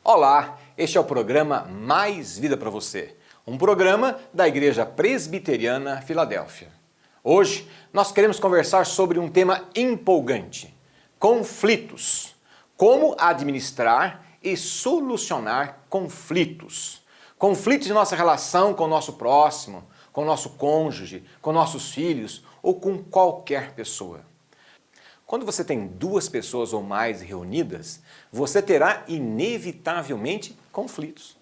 Olá, este é o programa Mais Vida para Você, um programa da Igreja Presbiteriana Filadélfia. Hoje nós queremos conversar sobre um tema empolgante: conflitos. Como administrar e solucionar conflitos. Conflitos de nossa relação com o nosso próximo, com o nosso cônjuge, com nossos filhos ou com qualquer pessoa. Quando você tem duas pessoas ou mais reunidas, você terá inevitavelmente conflitos.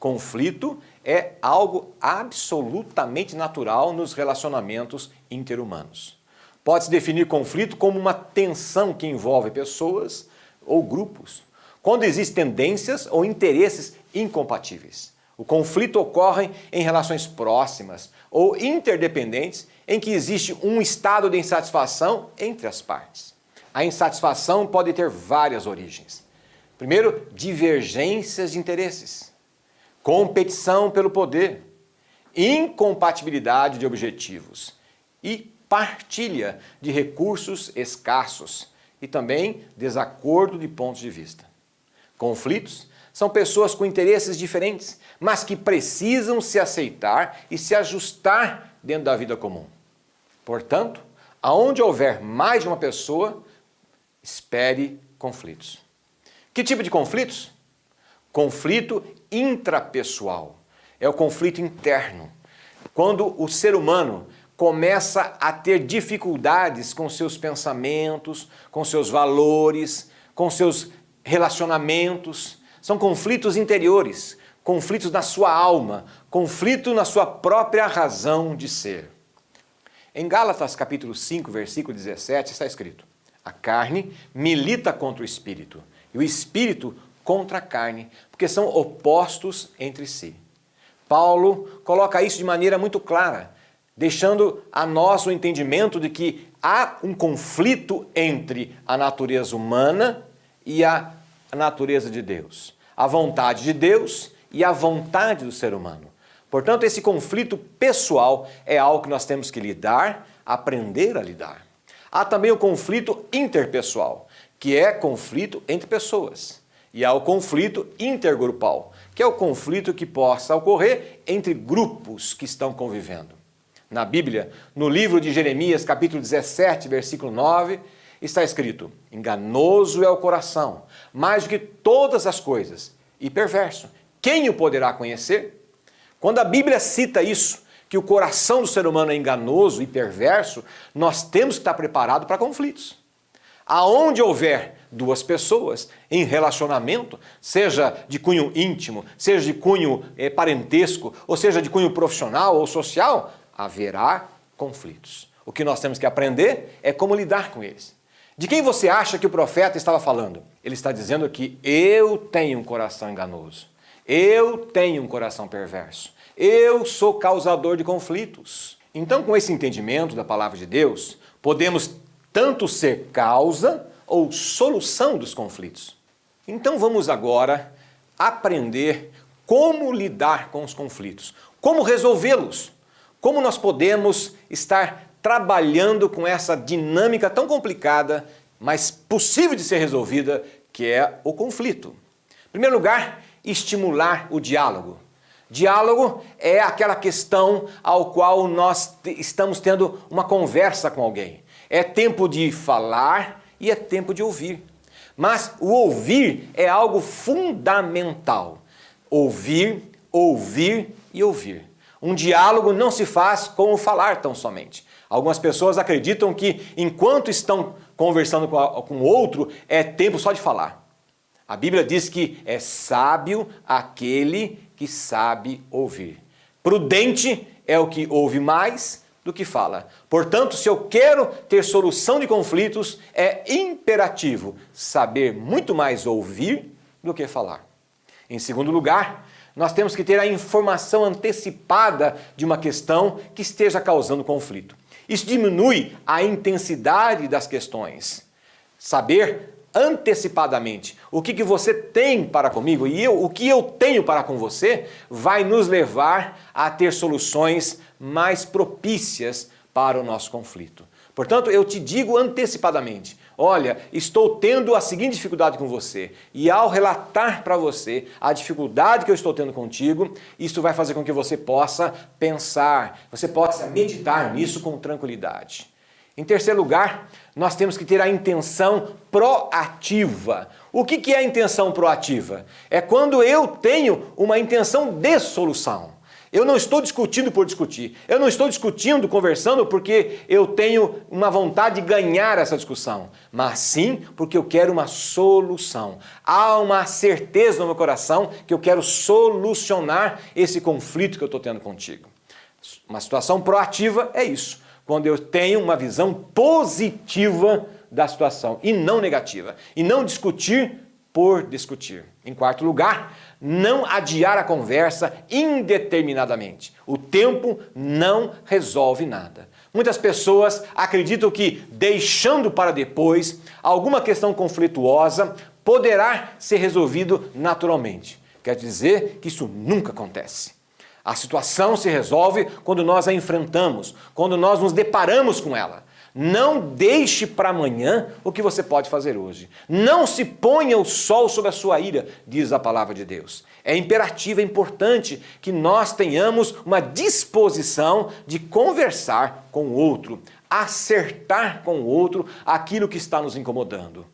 Conflito é algo absolutamente natural nos relacionamentos interhumanos. Pode-se definir conflito como uma tensão que envolve pessoas ou grupos, quando existem tendências ou interesses incompatíveis. O conflito ocorre em relações próximas ou interdependentes em que existe um estado de insatisfação entre as partes. A insatisfação pode ter várias origens. Primeiro, divergências de interesses, competição pelo poder, incompatibilidade de objetivos e partilha de recursos escassos e também desacordo de pontos de vista. Conflitos são pessoas com interesses diferentes, mas que precisam se aceitar e se ajustar dentro da vida comum. Portanto, aonde houver mais de uma pessoa, espere conflitos. Que tipo de conflitos? Conflito intrapessoal. É o conflito interno. Quando o ser humano começa a ter dificuldades com seus pensamentos, com seus valores, com seus relacionamentos. São conflitos interiores, conflitos na sua alma, conflito na sua própria razão de ser. Em Gálatas capítulo 5, versículo 17 está escrito: a carne milita contra o espírito e o espírito contra a carne, porque são opostos entre si. Paulo coloca isso de maneira muito clara, deixando a nós o entendimento de que há um conflito entre a natureza humana e a natureza de Deus, a vontade de Deus e a vontade do ser humano. Portanto, esse conflito pessoal é algo que nós temos que lidar, aprender a lidar. Há também o conflito interpessoal, que é conflito entre pessoas. E há o conflito intergrupal, que é o conflito que possa ocorrer entre grupos que estão convivendo. Na Bíblia, no livro de Jeremias, capítulo 17, versículo 9, está escrito: enganoso é o coração, mais do que todas as coisas, e perverso. Quem o poderá conhecer? Quando a Bíblia cita isso, que o coração do ser humano é enganoso e perverso, nós temos que estar preparados para conflitos. Aonde houver duas pessoas em relacionamento, seja de cunho íntimo, seja de cunho parentesco, ou seja de cunho profissional ou social, haverá conflitos. O que nós temos que aprender é como lidar com eles. De quem você acha que o profeta estava falando? Ele está dizendo que eu tenho um coração enganoso, eu tenho um coração perverso, eu sou causador de conflitos. Então, com esse entendimento da palavra de Deus, podemos tanto ser causa ou solução dos conflitos. Então vamos agora aprender como lidar com os conflitos, como resolvê-los, como nós podemos estar trabalhando com essa dinâmica tão complicada, mas possível de ser resolvida, que é o conflito. Em primeiro lugar, estimular o diálogo. Diálogo é aquela questão ao qual nós estamos tendo uma conversa com alguém. É tempo de falar e é tempo de ouvir. Mas o ouvir é algo fundamental. Ouvir, ouvir e ouvir. Um diálogo não se faz com o falar tão somente. Algumas pessoas acreditam que enquanto estão conversando com outro, é tempo só de falar. A Bíblia diz que é sábio aquele que sabe ouvir. Prudente é o que ouve mais do que fala. Portanto, se eu quero ter solução de conflitos, é imperativo saber muito mais ouvir do que falar. Em segundo lugar, nós temos que ter a informação antecipada de uma questão que esteja causando conflito. Isso diminui a intensidade das questões. Saber antecipadamente o que você tem para comigo e o que eu tenho para com você vai nos levar a ter soluções mais propícias para o nosso conflito. Portanto, eu te digo antecipadamente, olha, estou tendo a seguinte dificuldade com você. E ao relatar para você a dificuldade que eu estou tendo contigo, isso vai fazer com que você possa pensar, você possa meditar nisso com tranquilidade. Em terceiro lugar, nós temos que ter a intenção proativa. O que é a intenção proativa? É quando eu tenho uma intenção de solução. Eu não estou discutindo por discutir. Eu não estou discutindo, conversando porque eu tenho uma vontade de ganhar essa discussão. Mas sim porque eu quero uma solução. Há uma certeza no meu coração que eu quero solucionar esse conflito que eu estou tendo contigo. Uma situação proativa é isso. Quando eu tenho uma visão positiva da situação e não negativa. E não discutir por discutir. Em quarto lugar, não adiar a conversa indeterminadamente. O tempo não resolve nada. Muitas pessoas acreditam que, deixando para depois, alguma questão conflituosa poderá ser resolvido naturalmente. Quer dizer que isso nunca acontece. A situação se resolve quando nós a enfrentamos, quando nós nos deparamos com ela. Não deixe para amanhã o que você pode fazer hoje. Não se ponha o sol sobre a sua ira, diz a palavra de Deus. É imperativo, é importante que nós tenhamos uma disposição de conversar com o outro, acertar com o outro aquilo que está nos incomodando.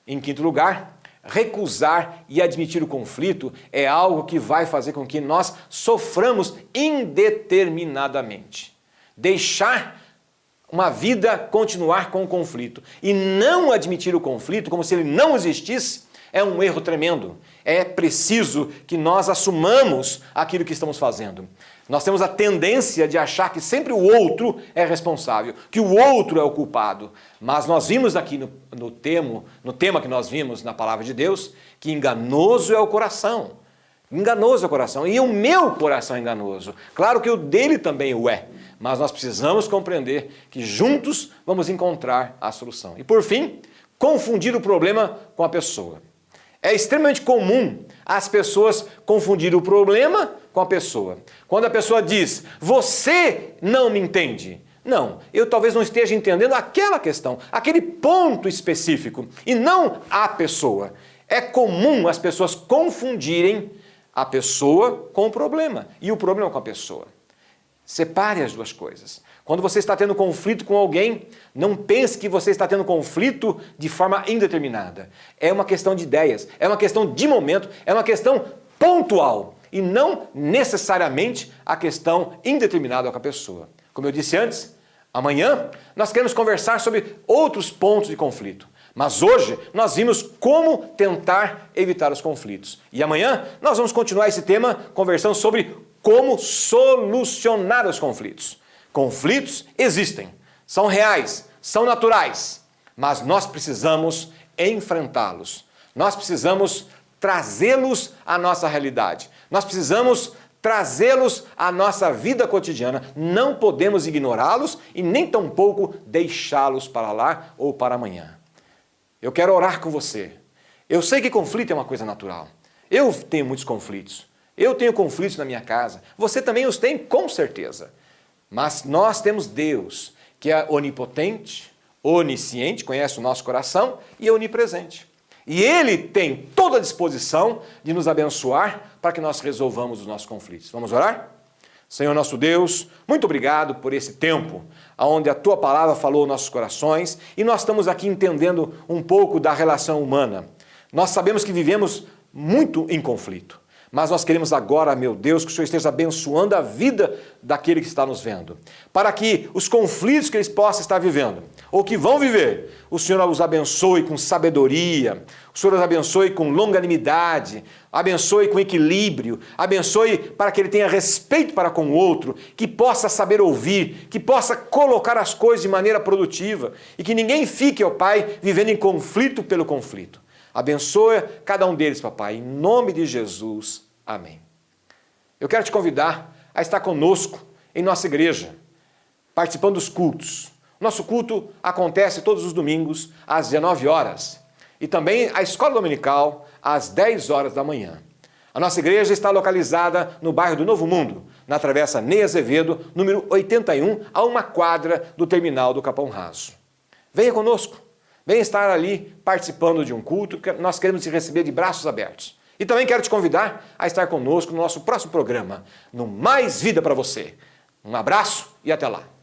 Em quinto lugar, recusar e admitir o conflito é algo que vai fazer com que nós soframos indeterminadamente. Deixar uma vida continuar com o conflito e não admitir o conflito como se ele não existisse é um erro tremendo. É preciso que nós assumamos aquilo que estamos fazendo. Nós temos a tendência de achar que sempre o outro é responsável, que o outro é o culpado. Mas nós vimos aqui no tema que nós vimos na palavra de Deus, que enganoso é o coração. Enganoso é o coração. E o meu coração é enganoso. Claro que o dele também o é. Mas nós precisamos compreender que juntos vamos encontrar a solução. E por fim, confundir o problema com a pessoa. É extremamente comum as pessoas confundirem o problema com a pessoa. Quando a pessoa diz, você não me entende. Não, eu talvez não esteja entendendo aquela questão, aquele ponto específico, e não a pessoa. É comum as pessoas confundirem a pessoa com o problema e o problema com a pessoa. Separe as duas coisas. Quando você está tendo conflito com alguém, não pense que você está tendo conflito de forma indeterminada. É uma questão de ideias, é uma questão de momento, é uma questão pontual e não necessariamente a questão indeterminada com a pessoa. Como eu disse antes, amanhã nós queremos conversar sobre outros pontos de conflito. Mas hoje nós vimos como tentar evitar os conflitos. E amanhã nós vamos continuar esse tema conversando sobre como solucionar os conflitos. Conflitos existem, são reais, são naturais, mas nós precisamos enfrentá-los. Nós precisamos trazê-los à nossa realidade. Nós precisamos trazê-los à nossa vida cotidiana. Não podemos ignorá-los e nem tampouco deixá-los para lá ou para amanhã. Eu quero orar com você. Eu sei que conflito é uma coisa natural. Eu tenho muitos conflitos. Eu tenho conflitos na minha casa. Você também os tem, com certeza. Mas nós temos Deus, que é onipotente, onisciente, conhece o nosso coração e é onipresente. E Ele tem toda a disposição de nos abençoar para que nós resolvamos os nossos conflitos. Vamos orar? Senhor nosso Deus, muito obrigado por esse tempo onde a Tua palavra falou aos nossos corações e nós estamos aqui entendendo um pouco da relação humana. Nós sabemos que vivemos muito em conflito, mas nós queremos agora, meu Deus, que o Senhor esteja abençoando a vida daquele que está nos vendo, para que os conflitos que eles possam estar vivendo, ou que vão viver, o Senhor os abençoe com sabedoria, o Senhor os abençoe com longanimidade, abençoe com equilíbrio, abençoe para que ele tenha respeito para com o outro, que possa saber ouvir, que possa colocar as coisas de maneira produtiva e que ninguém fique, ó Pai, vivendo em conflito pelo conflito. Abençoa cada um deles, papai, em nome de Jesus. Amém. Eu quero te convidar a estar conosco em nossa igreja, participando dos cultos. Nosso culto acontece todos os domingos, às 19 horas. E também a escola dominical, às 10 horas da manhã. A nossa igreja está localizada no bairro do Novo Mundo, na Travessa Ney Azevedo, número 81, a uma quadra do terminal do Capão Raso. Venha conosco. Vem estar ali participando de um culto, que nós queremos te receber de braços abertos. E também quero te convidar a estar conosco no nosso próximo programa, no Mais Vida para Você. Um abraço e até lá.